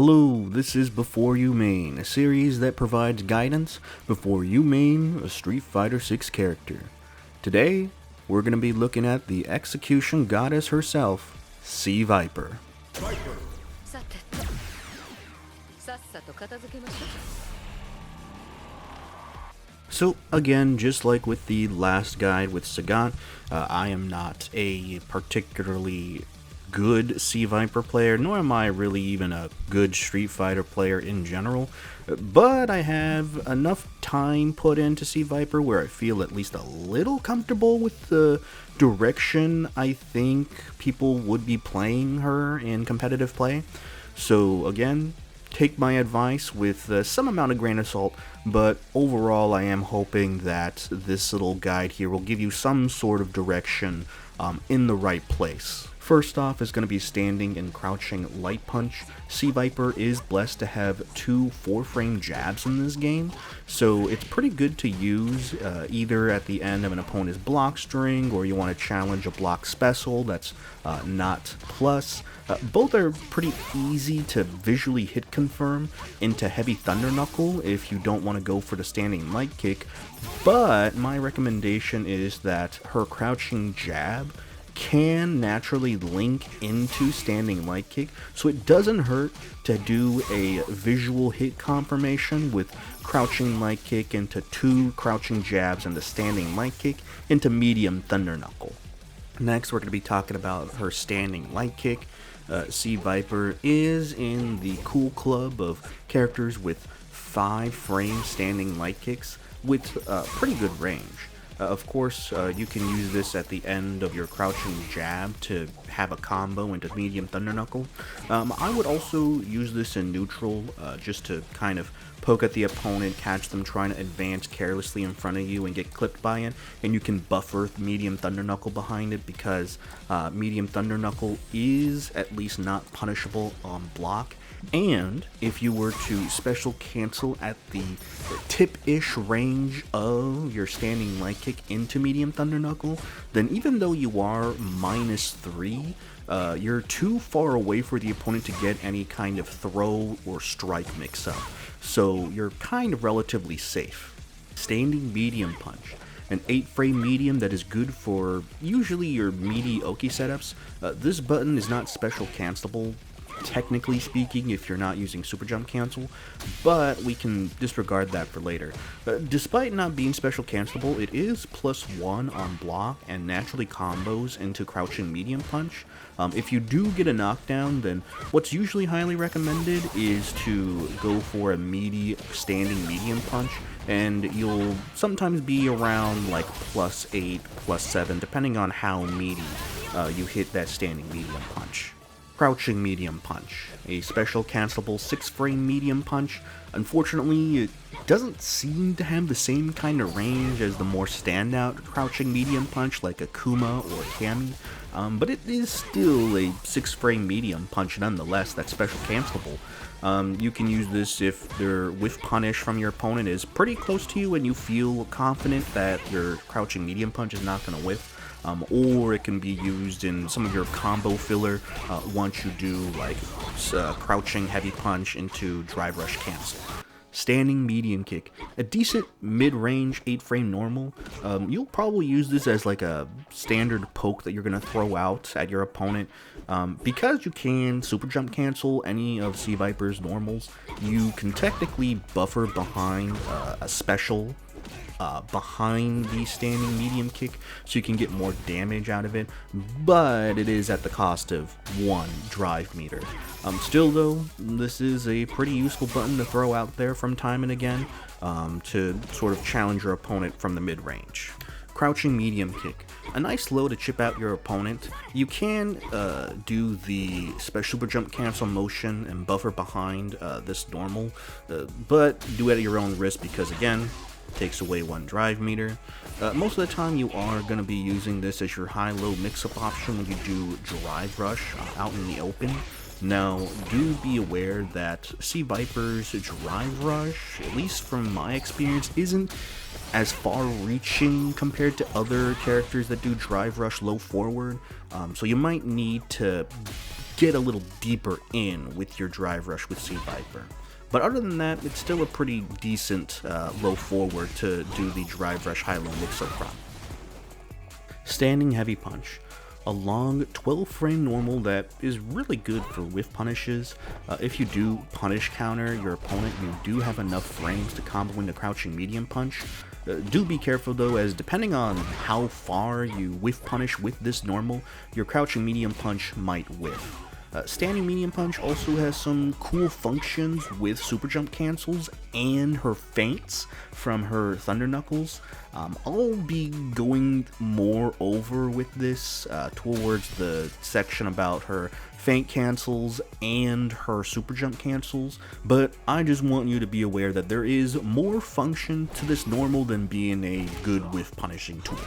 Hello, this is Before You Main, a series that provides guidance before you main a Street Fighter 6 character. Today, we're going to be looking at the execution goddess herself, C.Viper. So again, just like with the last guide with Sagat, I am not a particularly good C.Viper player, nor am I really even a good Street Fighter player in general, but I have enough time put into C.Viper where I feel at least a little comfortable with the direction I think people would be playing her in competitive play. So again, take my advice with some amount of grain of salt, but overall I am hoping that this little guide here will give you some sort of direction in the right place. First off is going to be standing and crouching light punch. C.Viper is blessed to have 2 4-frame jabs in this game, so it's pretty good to use either at the end of an opponent's block string, or you want to challenge a block special that's not plus. Both are pretty easy to visually hit confirm into heavy thunder knuckle if you don't want to go for the standing light kick, but my recommendation is that her crouching jab can naturally link into standing light kick, so it doesn't hurt to do a visual hit confirmation with crouching light kick into 2 crouching jabs and the standing light kick into medium thunder knuckle. Next, we're going to be talking about her standing light kick. C.Viper is in the cool club of characters with 5-frame standing light kicks with pretty good range. Of course, you can use this at the end of your crouching jab to have a combo into medium thunder knuckle. I would also use this in neutral just to kind of poke at the opponent, catch them trying to advance carelessly in front of you and get clipped by it, and you can buffer medium thunder knuckle behind it because medium thunder knuckle is at least not punishable on block. And if you were to special cancel at the tip-ish range of your standing light kick into medium thunder knuckle, then even though you are -3, you're too far away for the opponent to get any kind of throw or strike mix-up, so you're kind of relatively safe. Standing medium punch. An 8-frame medium that is good for usually your meaty Oki setups. This button is not special cancelable, technically speaking, if you're not using super jump cancel, but we can disregard that for later. Despite not being special cancelable, it is +1 on block and naturally combos into crouching medium punch. If you do get a knockdown, then what's usually highly recommended is to go for a meaty standing medium punch, and you'll sometimes be around like +8, +7, depending on how meaty you hit that standing medium punch. Crouching medium punch, a special cancelable 6-frame medium punch. Unfortunately, it doesn't seem to have the same kind of range as the more standout crouching medium punch like Akuma or Kami, but it is still a 6-frame medium punch nonetheless that's special cancelable. You can use this if their whiff punish from your opponent is pretty close to you and you feel confident that your crouching medium punch is not going to whiff. Or it can be used in some of your combo filler once you do like crouching heavy punch into drive rush cancel. Standing medium kick, a decent mid-range 8-frame normal. You'll probably use this as like a standard poke that you're going to throw out at your opponent. Because you can super jump cancel any of C.Viper's normals, you can technically buffer behind a special behind the standing medium kick, so you can get more damage out of it, but it is at the cost of 1 drive meter. Still though, this is a pretty useful button to throw out there from time and again to sort of challenge your opponent from the mid-range. Crouching medium kick, a nice low to chip out your opponent. You can do the special super jump cancel motion and buffer behind this normal, but do it at your own risk because again, takes away 1 drive meter. Most of the time you are going to be using this as your high-low mix-up option when you do drive rush out in the open. Now, do be aware that C.Viper's drive rush, at least from my experience, isn't as far-reaching compared to other characters that do drive rush low forward, so you might need to get a little deeper in with your drive rush with C.Viper. But other than that, it's still a pretty decent low forward to do the drive rush high-low mix-up from. Standing heavy punch. A long 12-frame normal that is really good for whiff punishes. If you do punish counter your opponent, you do have enough frames to combo into crouching medium punch. Do be careful though, as depending on how far you whiff punish with this normal, your crouching medium punch might whiff. Standing medium punch also has some cool functions with super jump cancels and her feints from her thunder knuckles. I'll be going more over with this towards the section about her feint cancels and her super jump cancels, but I just want you to be aware that there is more function to this normal than being a good whiff punishing tool.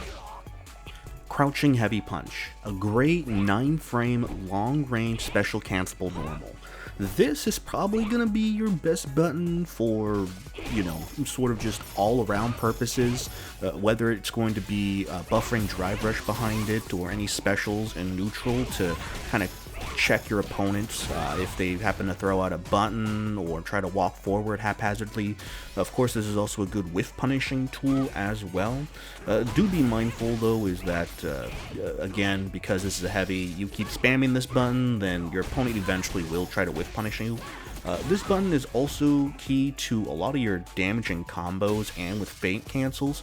Crouching heavy punch, a great 9-frame long-range special cancelable normal. This is probably going to be your best button for, you know, sort of just all-around purposes, whether it's going to be buffering drive rush behind it or any specials in neutral to kind of check your opponents if they happen to throw out a button or try to walk forward haphazardly. Of course, this is also a good whiff punishing tool as well. Do be mindful though is that again, because this is a heavy, you keep spamming this button, then your opponent eventually will try to whiff punish you. This button is also key to a lot of your damaging combos and with feint cancels,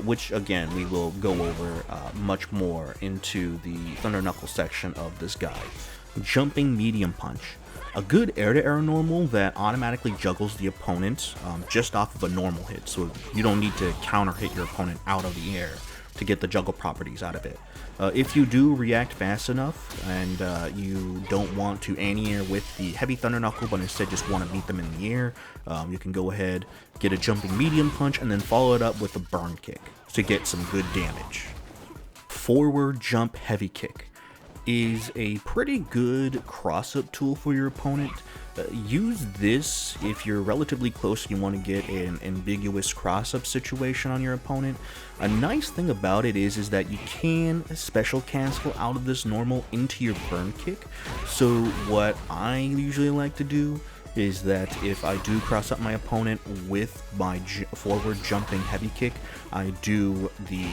which again we will go over much more into the Thunder Knuckle section of this guide. Jumping medium punch. A good air-to-air normal that automatically juggles the opponent just off of a normal hit, so you don't need to counter hit your opponent out of the air to get the juggle properties out of it. If you do react fast enough and you don't want to anti-air with the heavy Thunder Knuckle but instead just want to meet them in the air, you can go ahead, get a jumping medium punch, and then follow it up with a burn kick to get some good damage. Forward jump heavy kick is a pretty good cross-up tool for your opponent. Use this if you're relatively close and you want to get an ambiguous cross-up situation on your opponent. A nice thing about it is that you can special cancel out of this normal into your burn kick. So what I usually like to do is that if I do cross up my opponent with my forward jumping heavy kick, I do the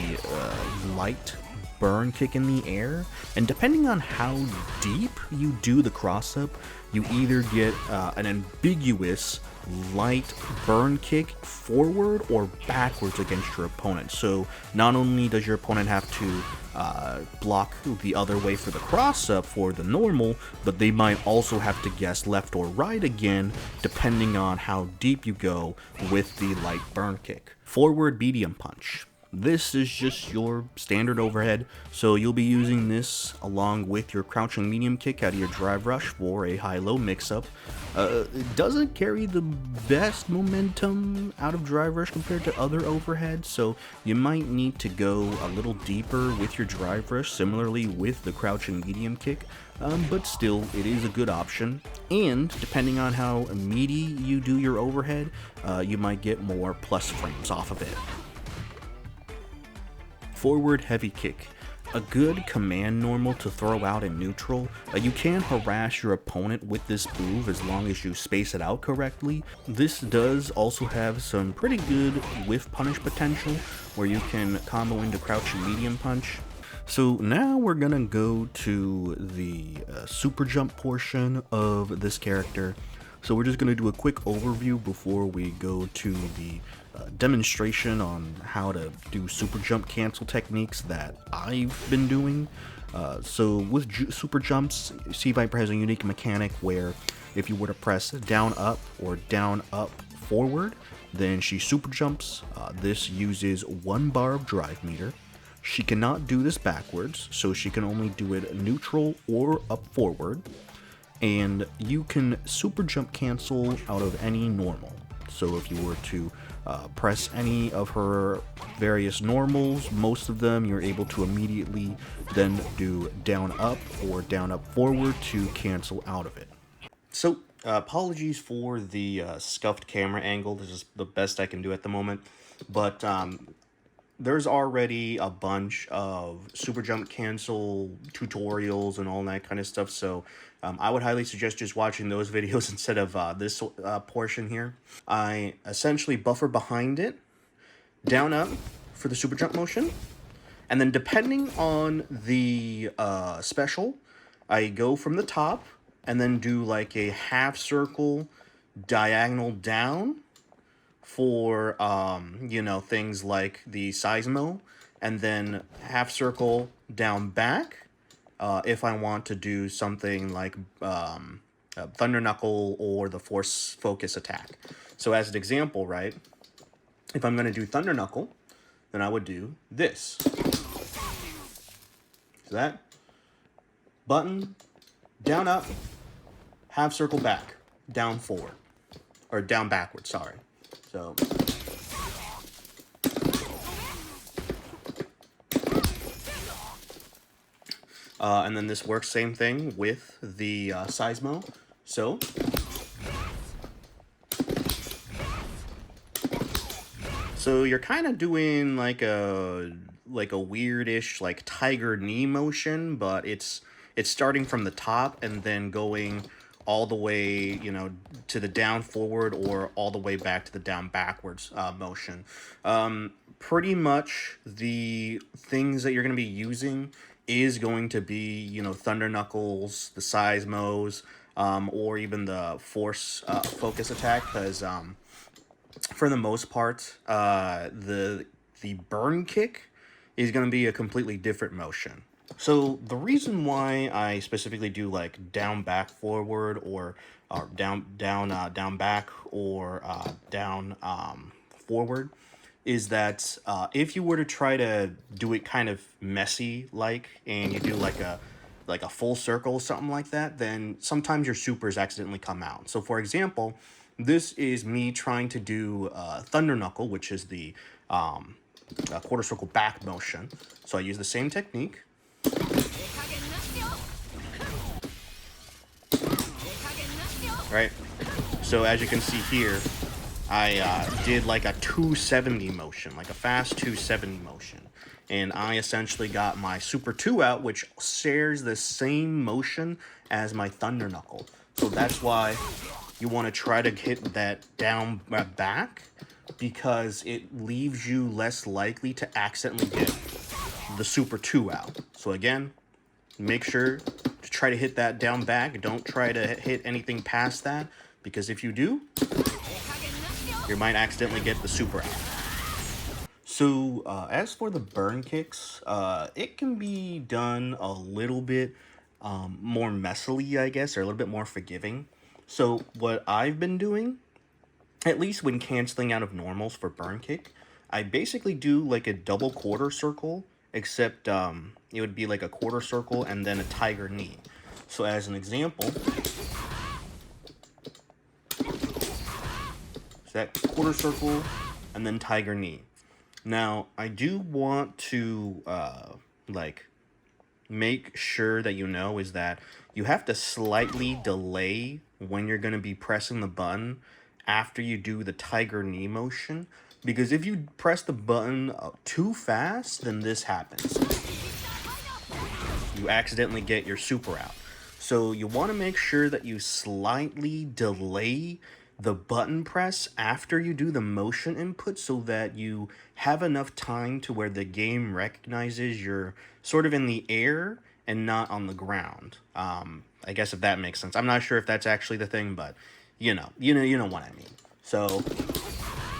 light burn kick in the air, and depending on how deep you do the cross up, you either get an ambiguous light burn kick forward or backwards against your opponent. So not only does your opponent have to block the other way for the cross up for the normal, but they might also have to guess left or right again depending on how deep you go with the light burn kick. Forward medium punch. This is just your standard overhead, so you'll be using this along with your crouching medium kick out of your drive rush for a high-low mix-up. It doesn't carry the best momentum out of drive rush compared to other overheads, so you might need to go a little deeper with your drive rush, similarly with the crouching medium kick, but still, it is a good option. And depending on how meaty you do your overhead, you might get more plus frames off of it. Forward heavy kick. A good command normal to throw out in neutral. You can harass your opponent with this move as long as you space it out correctly. This does also have some pretty good whiff punish potential where you can combo into crouching medium punch. So now we're gonna go to the super jump portion of this character. So we're just going to do a quick overview before we go to the demonstration on how to do super jump cancel techniques that I've been doing. So with super jumps, C.Viper has a unique mechanic where if you were to press down up or down up forward, then she super jumps. This uses 1 bar of drive meter. She cannot do this backwards, so she can only do it neutral or up forward. And you can super jump cancel out of any normal. So if you were to press any of her various normals, most of them you're able to immediately then do down up or down up forward to cancel out of it. So apologies for the scuffed camera angle. This is the best I can do at the moment. But there's already a bunch of super jump cancel tutorials and all that kind of stuff, so I would highly suggest just watching those videos instead of this portion here. I essentially buffer behind it, down up for the super jump motion, and then depending on the special, I go from the top and then do like a half circle diagonal down for, you know, things like the Seismo, and then half circle down back if I want to do something like Thunder Knuckle or the Force Focus attack. So as an example, right, if I'm going to do Thunder Knuckle, then I would do this. So that button, down up, half circle back, down forward, or down backward, sorry. So and then this works same thing with the Seismo. So you're kind of doing like a weirdish like tiger knee motion, but it's starting from the top and then going all the way, you know, to the down forward or all the way back to the down backwards motion. Pretty much the things that you're going to be using is going to be, you know, Thunder Knuckles, the Seismos, or even the Force Focus attack, because for the most part, the Burn Kick is going to be a completely different motion. So the reason why I specifically do like down back forward or down back or down forward is that if you were to try to do it kind of messy like, and you do like a full circle or something like that, then sometimes your supers accidentally come out. So for example, this is me trying to do Thunder Knuckle, which is the quarter circle back motion. So I use the same technique. Right, so as you can see here, I did like a 270 motion, like a fast 270 motion. And I essentially got my Super 2 out, which shares the same motion as my Thunder Knuckle. So that's why you want to try to hit that down back, because it leaves you less likely to accidentally get the Super 2 out. So again, make sure to try to hit that down back. Don't try to hit anything past that, because if you do, you might accidentally get the super out. So as for the burn kicks, it can be done a little bit more messily, I guess, or a little bit more forgiving. So what I've been doing, at least when canceling out of normals for burn kick, I basically do like a double quarter circle, except it would be like a quarter circle and then a tiger knee. So as an example, so that quarter circle and then tiger knee. Now I do want to like make sure that you know is that you have to slightly delay when you're going to be pressing the button after you do the tiger knee motion, because if you press the button too fast, then this happens. You accidentally get your super out. So you want to make sure that you slightly delay the button press after you do the motion input, so that you have enough time to where the game recognizes you're sort of in the air and not on the ground. I guess if that makes sense. I'm not sure if that's actually the thing, but you know what I mean. So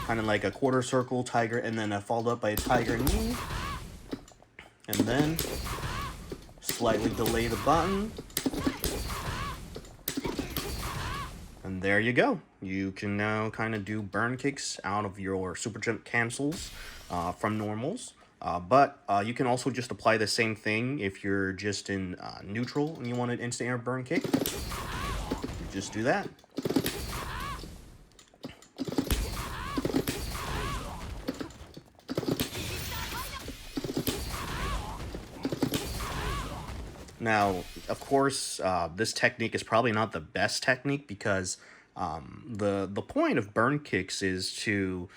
kind of like a quarter circle tiger, and then followed up by a tiger knee, and then slightly delay the button, and there you go. You can now kind of do burn kicks out of your super jump cancels from normals. But you can also just apply the same thing if you're just in neutral and you want an instant air burn kick. You just do that. Now, of course, this technique is probably not the best technique, because the point of burn kicks is to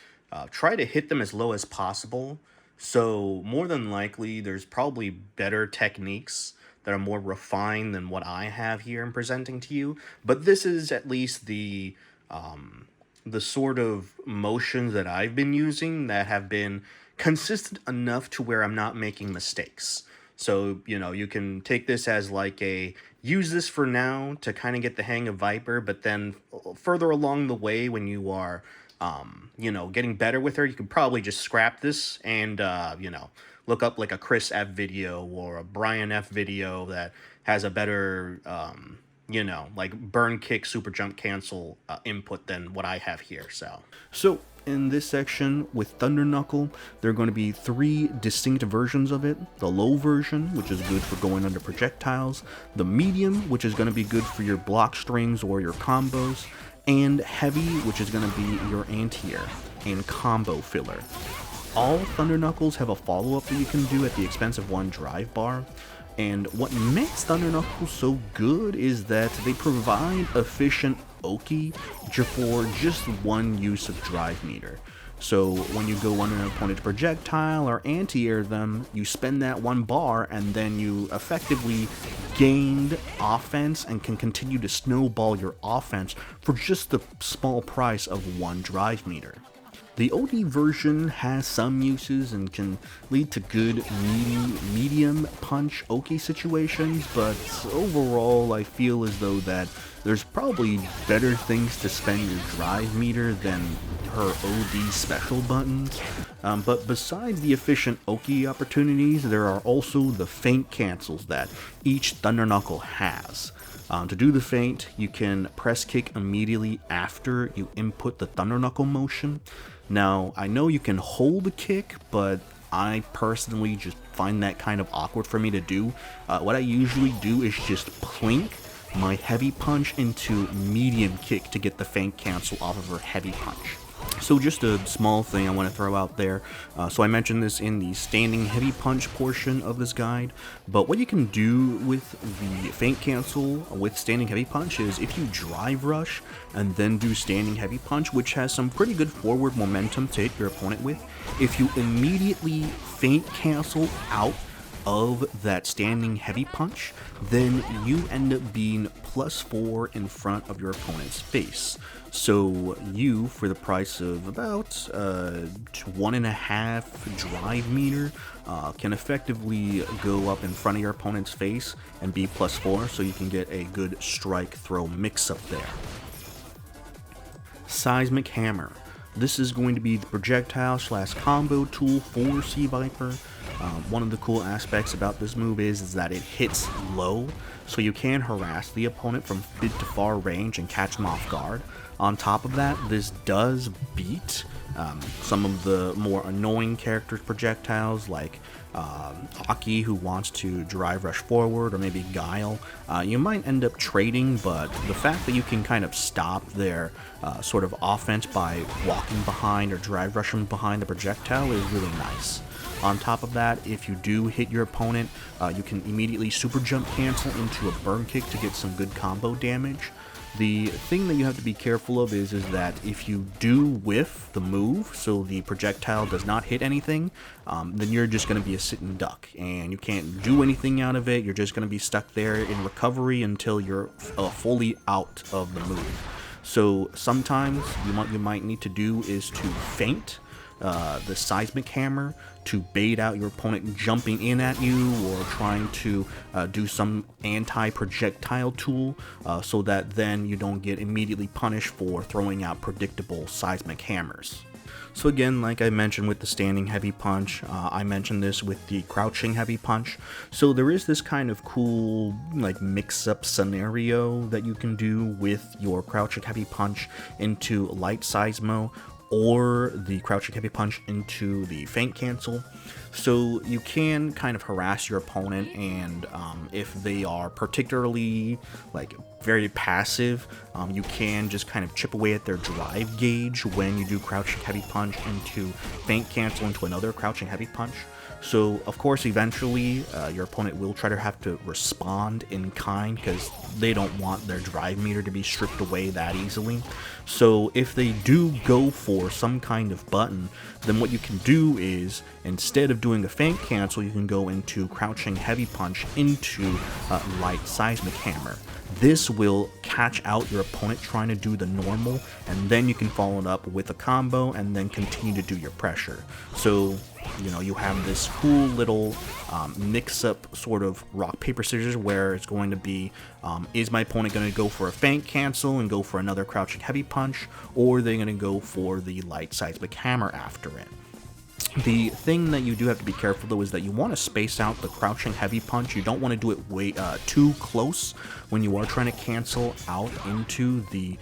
try to hit them as low as possible, So more than likely, there's probably better techniques that are more refined than what I have here in presenting to you. But this is at least the sort of motions that I've been using that have been consistent enough to where I'm not making mistakes. So, you can take this as like a use this for now to kind of get the hang of Viper, but then further along the way when you are getting better with her, you can probably just scrap this and look up like a Chris F video or a Brian F video that has a better like burn kick super jump cancel input than what I have here. So in this section with Thunder Knuckle, there are going to be 3 distinct versions of it. The low version, which is good for going under projectiles, the medium, which is going to be good for your block strings or your combos, and heavy, which is going to be your anti-air and combo filler. All Thunder Knuckles have a follow-up that you can do at the expense of 1 drive bar, and what makes Thunder Knuckles so good is that they provide efficient Oki for just 1 use of drive meter. So when you go under an opponent's projectile or anti-air them, you spend that 1 bar and then you effectively gained offense and can continue to snowball your offense for just the small price of 1 drive meter. The OD version has some uses and can lead to good medium punch Oki situations, but overall I feel as though that there's probably better things to spend your drive meter than her OD special buttons. But besides the efficient Oki opportunities, there are also the feint cancels that each Thunder Knuckle has. To do the feint, you can press kick immediately after you input the Thunder Knuckle motion. Now, I know you can hold a kick, but I personally just find that kind of awkward for me to do. What I usually do is just plink my heavy punch into medium kick to get the feint cancel off of her heavy punch. So just a small thing I want to throw out there. So I mentioned this in the standing heavy punch portion of this guide, but what you can do with the feint cancel with standing heavy punch is if you drive rush and then do standing heavy punch, which has some pretty good forward momentum to hit your opponent with, if you immediately feint cancel out of that standing heavy punch, then you end up being +4 in front of your opponent's face. So you, for the price of about 1.5 drive meter, can effectively go up in front of your opponent's face and be +4, so you can get a good strike throw mix up there. Seismic Hammer. This is going to be the projectile / combo tool for C.Viper. One of the cool aspects about this move is that it hits low, so you can harass the opponent from mid to far range and catch them off guard. On top of that, this does beat some of the more annoying characters' projectiles, like Aki, who wants to drive rush forward, or maybe Guile. You might end up trading, but the fact that you can kind of stop their sort of offense by walking behind or drive rushing behind the projectile is really nice. On top of that, if you do hit your opponent, you can immediately super jump cancel into a burn kick to get some good combo damage. The thing that you have to be careful of is that if you do whiff the move, so the projectile does not hit anything, then you're just going to be a sitting duck, and you can't do anything out of it. You're just going to be stuck there in recovery until you're fully out of the move. So sometimes you might need to do is to feint the Seismic Hammer to bait out your opponent jumping in at you, or trying to do some anti-projectile tool so that then you don't get immediately punished for throwing out predictable Seismic Hammers. So again, like I mentioned with the standing heavy punch, I mentioned this with the crouching heavy punch. So there is this kind of cool like mix-up scenario that you can do with your crouching heavy punch into light Seismo, or the crouching heavy punch into the feint cancel. So you can kind of harass your opponent, and if they are particularly like very passive, you can just kind of chip away at their drive gauge when you do crouching heavy punch into feint cancel into another crouching heavy punch. So of course eventually your opponent will try to have to respond in kind because they don't want their drive meter to be stripped away that easily. So if they do go for some kind of button, then what you can do is, instead of doing a feint cancel, you can go into crouching heavy punch into light seismic hammer. This will catch out your opponent trying to do the normal, and then you can follow it up with a combo and then continue to do your pressure. So, you know, you have this cool little mix-up sort of rock, paper, scissors where it's going to be, is my opponent going to go for a feint cancel and go for another crouching heavy punch, or are they going to go for the light seismic hammer after it? The thing that you do have to be careful though is that you want to space out the crouching heavy punch. You don't want to do it way too close when you are trying to cancel out into the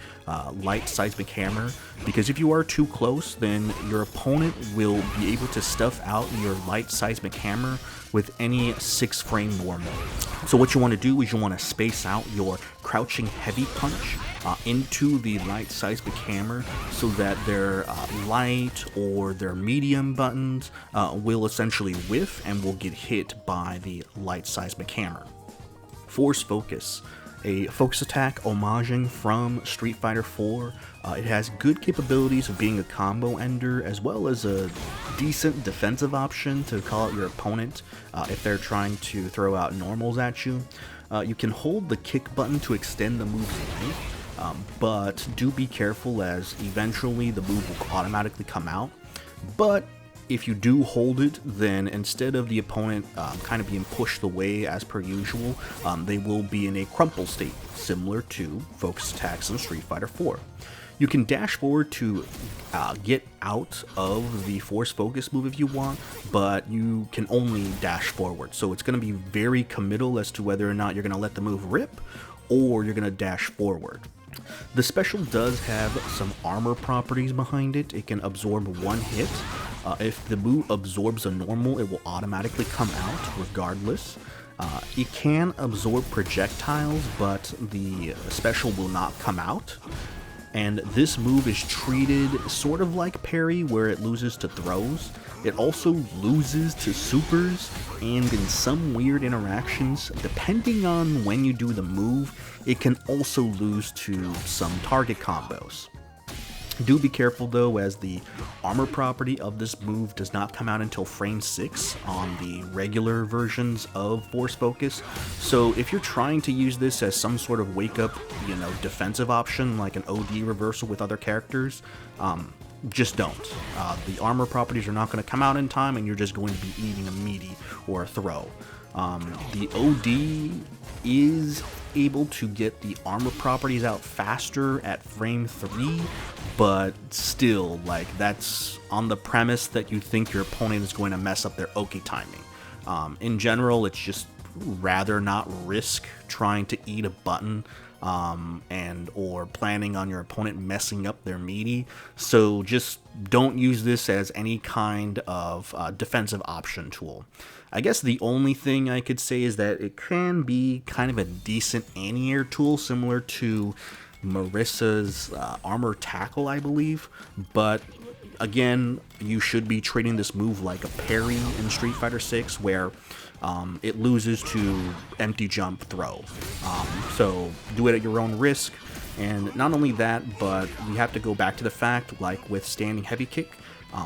light seismic hammer, because if you are too close, then your opponent will be able to stuff out your light seismic hammer with any 6-frame normal. So what you want to do is you want to space out your crouching heavy punch into the light seismic hammer so that their light or their medium buttons will essentially whiff and will get hit by the light seismic hammer. Force Focus, a focus attack homaging from Street Fighter 4. It has good capabilities of being a combo ender as well as a decent defensive option to call out your opponent if they're trying to throw out normals at you. You can hold the kick button to extend the move's length, but do be careful as eventually the move will automatically come out. But if you do hold it, then instead of the opponent kind of being pushed away as per usual, they will be in a crumple state, similar to focus attacks in Street Fighter 4. You can dash forward to get out of the force focus move if you want, but you can only dash forward. So it's going to be very committal as to whether or not you're going to let the move rip or you're going to dash forward. The special does have some armor properties behind it. It can absorb one hit. If the move absorbs a normal, it will automatically come out regardless. It can absorb projectiles, but the special will not come out. And this move is treated sort of like parry, where it loses to throws. It also loses to supers, and in some weird interactions, depending on when you do the move, it can also lose to some target combos. Do be careful though, as the armor property of this move does not come out until frame 6 on the regular versions of Force Focus. So if you're trying to use this as some sort of wake up, you know, defensive option like an OD reversal with other characters, just don't. The armor properties are not going to come out in time, and you're just going to be eating a meaty or a throw. The OD is able to get the armor properties out faster at frame 3, but still, like, that's on the premise that you think your opponent is going to mess up their Oki timing. In general, it's just rather not risk trying to eat a button and or planning on your opponent messing up their meaty. So just don't use this as any kind of defensive option tool. I guess the only thing I could say is that it can be kind of a decent anti-air tool, similar to Marissa's armor tackle, I believe. But again, you should be treating this move like a parry in Street Fighter 6, where it loses to empty jump throw. So do it at your own risk. And not only that, but we have to go back to the fact, like with standing heavy kick,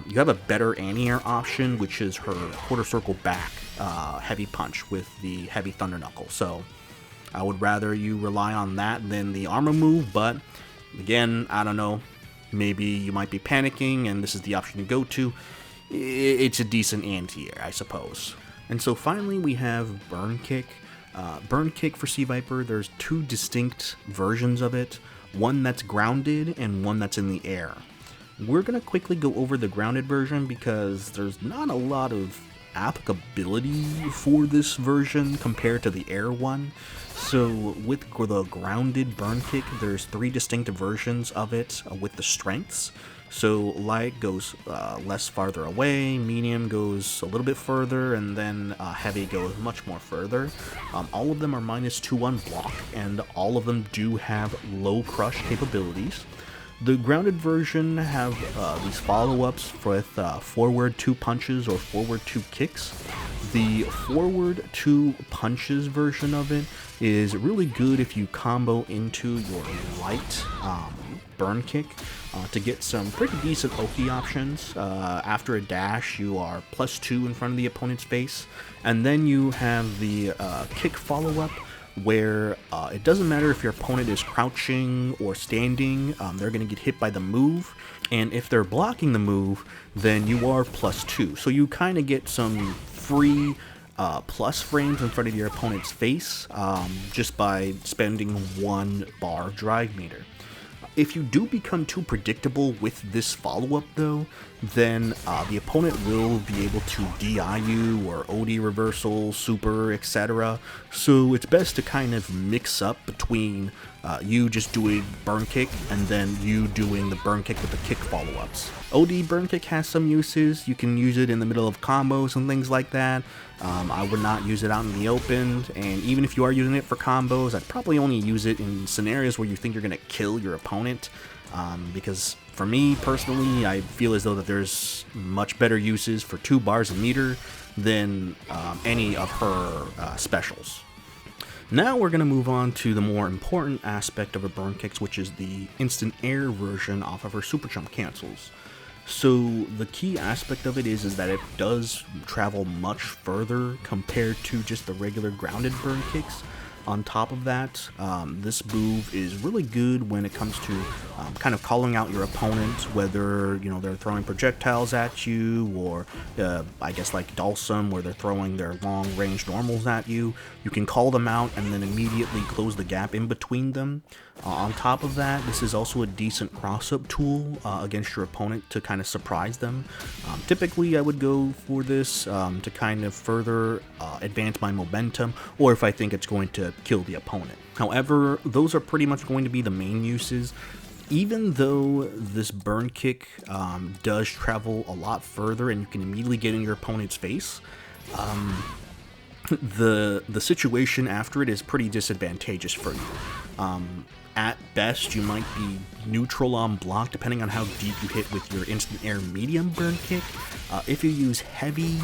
you have a better anti-air option, which is her quarter circle back heavy punch with the heavy thunder knuckle. So I would rather you rely on that than the armor move, but again, I don't know, maybe you might be panicking and this is the option you go to. It's a decent anti-air, I suppose. And so finally we have Burn Kick. Burn Kick for C.Viper, there's two distinct versions of it, one that's grounded and one that's in the air. We're going to quickly go over the grounded version because there's not a lot of applicability for this version compared to the air one. So with the grounded Burn Kick, there's three distinct versions of it with the strengths. So light goes less farther away, medium goes a little bit further, and then heavy goes much more further. All of them are -2 on block, and all of them do have low crush capabilities. The grounded version have these follow-ups with forward 2 punches or forward 2 kicks. The forward 2 punches version of it is really good if you combo into your light burn kick to get some pretty decent Oki options. After a dash, you are +2 in front of the opponent's face, and then you have the kick follow-up, where it doesn't matter if your opponent is crouching or standing, they're going to get hit by the move, and if they're blocking the move, then you are +2. So you kind of get some free plus frames in front of your opponent's face just by spending 1 bar of drive meter. If you do become too predictable with this follow-up though, then the opponent will be able to DI you or OD reversal, super, etc. So it's best to kind of mix up between you just doing burn kick and then you doing the burn kick with the kick follow-ups. OD burn kick has some uses. You can use it in the middle of combos and things like that. I would not use it out in the open, and even if you are using it for combos, I'd probably only use it in scenarios where you think you're going to kill your opponent, because for me personally, I feel as though that there's much better uses for 2 bars a meter than any of her specials. Now we're going to move on to the more important aspect of her burn kicks, which is the instant air version off of her super jump cancels. So the key aspect of it is that it does travel much further compared to just the regular grounded burn kicks. On top of that, this move is really good when it comes to kind of calling out your opponent, whether they're throwing projectiles at you, or I guess like Dulcim, where they're throwing their long-range normals at you. You can call them out and then immediately close the gap in between them. On top of that, this is also a decent cross-up tool against your opponent to kind of surprise them. Typically, I would go for this to kind of further advance my momentum, or if I think it's going to kill the opponent. However, those are pretty much going to be the main uses. Even though this burn kick does travel a lot further and you can immediately get in your opponent's face, the situation after it is pretty disadvantageous for you. At best, you might be neutral on block depending on how deep you hit with your instant air medium burn kick. If you use heavy,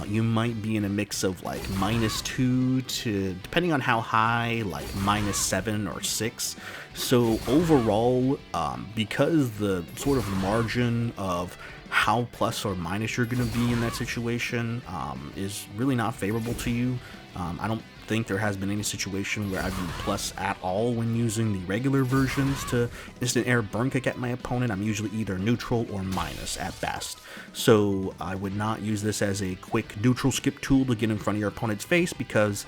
you might be in a mix of like -2 to, depending on how high, like -7 or 6. So overall, because the sort of margin of how plus or minus you're going to be in that situation is really not favorable to you, I don't think there has been any situation where I've been plus at all when using the regular versions to instant air burn kick at my opponent. I'm usually either neutral or minus at best. So I would not use this as a quick neutral skip tool to get in front of your opponent's face, because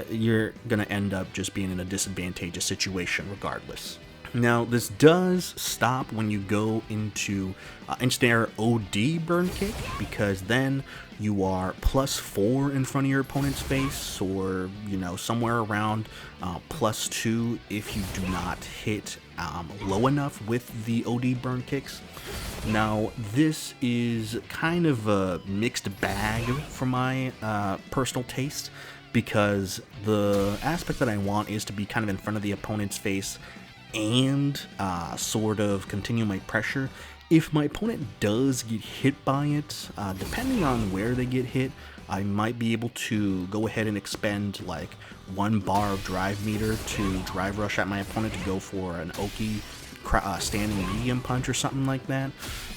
you're going to end up just being in a disadvantageous situation regardless. Now, this does stop when you go into instant air OD burn kick, because then you are +4 in front of your opponent's face, or somewhere around +2 if you do not hit low enough with the OD burn kicks. Now, this is kind of a mixed bag for my personal taste, because the aspect that I want is to be kind of in front of the opponent's face and sort of continue my pressure. If my opponent does get hit by it, depending on where they get hit, I might be able to go ahead and expend like 1 bar of drive meter to drive rush at my opponent to go for an Oki standing medium punch or something like that.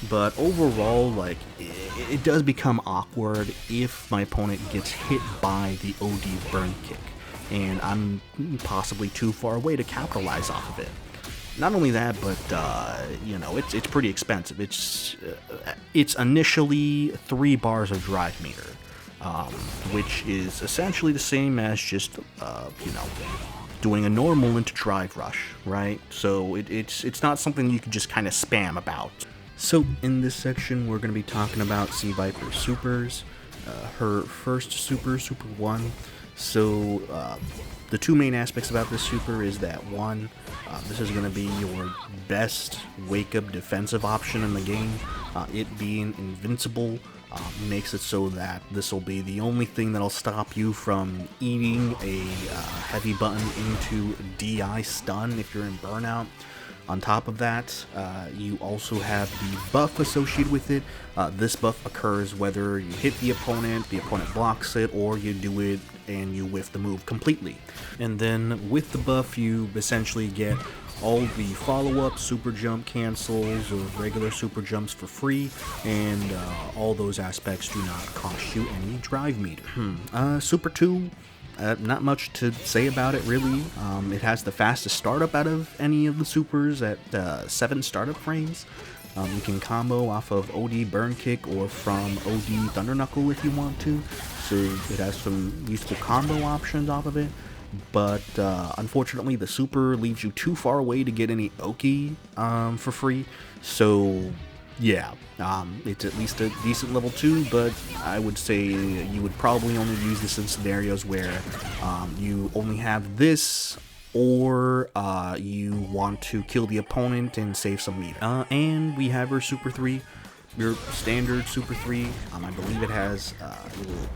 But overall, like, it does become awkward if my opponent gets hit by the OD burn kick, and I'm possibly too far away to capitalize off of it. Not only that, but it's pretty expensive. It's initially 3 bars of drive meter, which is essentially the same as just doing a normal into drive rush, right? So it's not something you can just kind of spam about. So in this section, we're going to be talking about C.Viper supers, her first super 1. So the 2 main aspects about this super is that 1, this is going to be your best wake-up defensive option in the game. It being invincible makes it so that this will be the only thing that'll stop you from eating a heavy button into DI stun if you're in burnout. On top of that, you also have the buff associated with it. This buff occurs whether you hit the opponent blocks it, or you do it and you whiff the move completely. And then with the buff, you essentially get all the follow-up super jump cancels or regular super jumps for free, and all those aspects do not cost you any drive meter. Super 2, not much to say about it really. It has the fastest startup out of any of the supers at 7 startup frames. You can combo off of OD Burn Kick or from OD Thunder Knuckle if you want to, so it has some useful combo options off of it. But unfortunately, the super leaves you too far away to get any Oki for free. So yeah, it's at least a decent level 2, but I would say you would probably only use this in scenarios where you only have this, or you want to kill the opponent and save some meter. And we have our Super 3. Your standard Super 3, I believe it has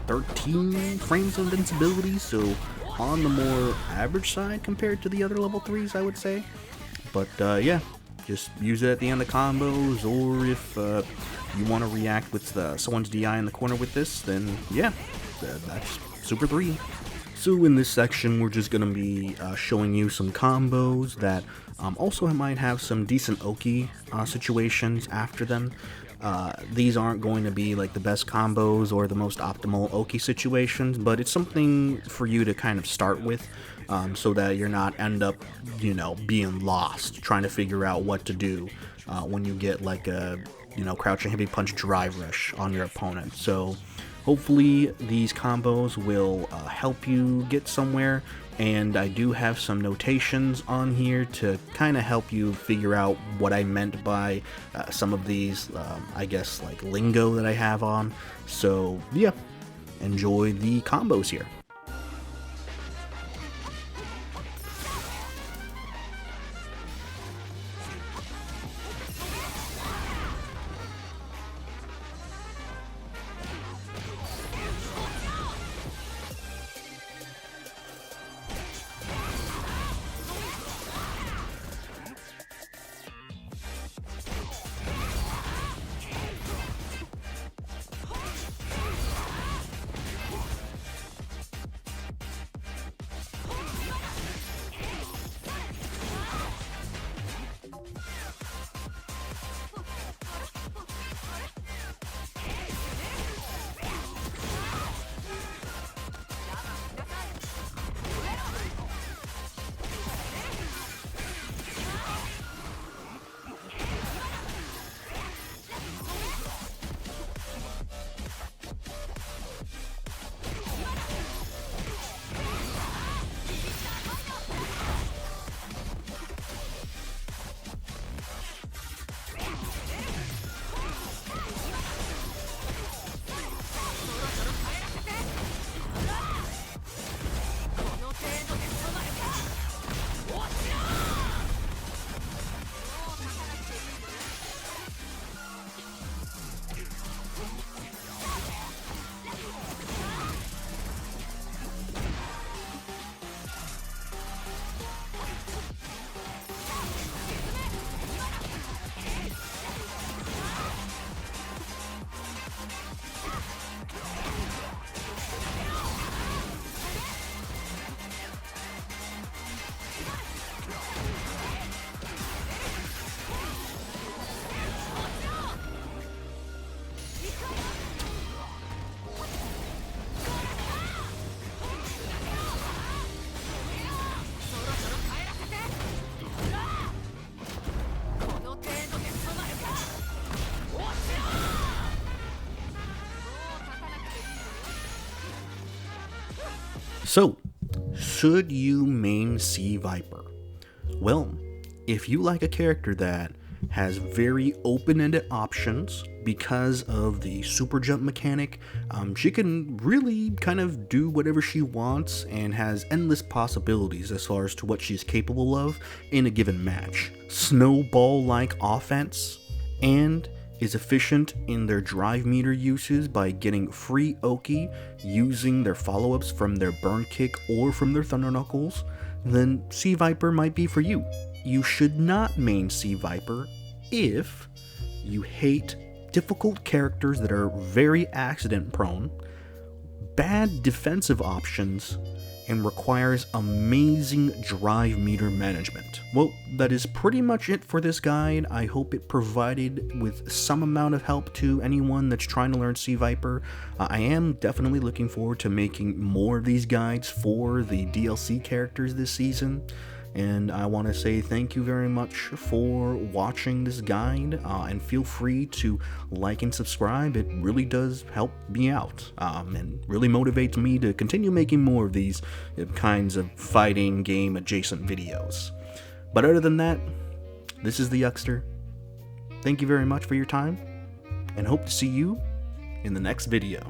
13 frames of invincibility, so on the more average side compared to the other level 3s, I would say. But yeah, just use it at the end of combos, or if you want to react with someone's DI in the corner with this, then yeah, that's Super 3. So in this section, we're just going to be showing you some combos that also might have some decent Oki situations after them. These aren't going to be like the best combos or the most optimal Oki situations, but it's something for you to kind of start with, so that you're not end up, being lost trying to figure out what to do when you get like a, crouching heavy punch drive rush on your opponent. So hopefully these combos will help you get somewhere, and I do have some notations on here to kind of help you figure out what I meant by some of these, I guess, like lingo that I have on. So yeah, enjoy the combos here. So, should you main C.Viper? Well, if you like a character that has very open-ended options because of the super jump mechanic, she can really kind of do whatever she wants and has endless possibilities as far as to what she's capable of in a given match. Snowball-like offense, and is efficient in their drive meter uses by getting free Oki using their follow-ups from their Burn Kick or from their Thunder Knuckles, then C.Viper might be for you. you should not main C.Viper if you hate difficult characters that are very accident prone, bad defensive options, and requires amazing drive meter management. Well, that is pretty much it for this guide. I hope it provided with some amount of help to anyone that's trying to learn C.Viper. I am definitely looking forward to making more of these guides for the DLC characters this season. And I want to say thank you very much for watching this guide, and feel free to like and subscribe. It really does help me out, and really motivates me to continue making more of these kinds of fighting game adjacent videos. But other than that, this is the Yuckster. Thank you very much for your time, and hope to see you in the next video.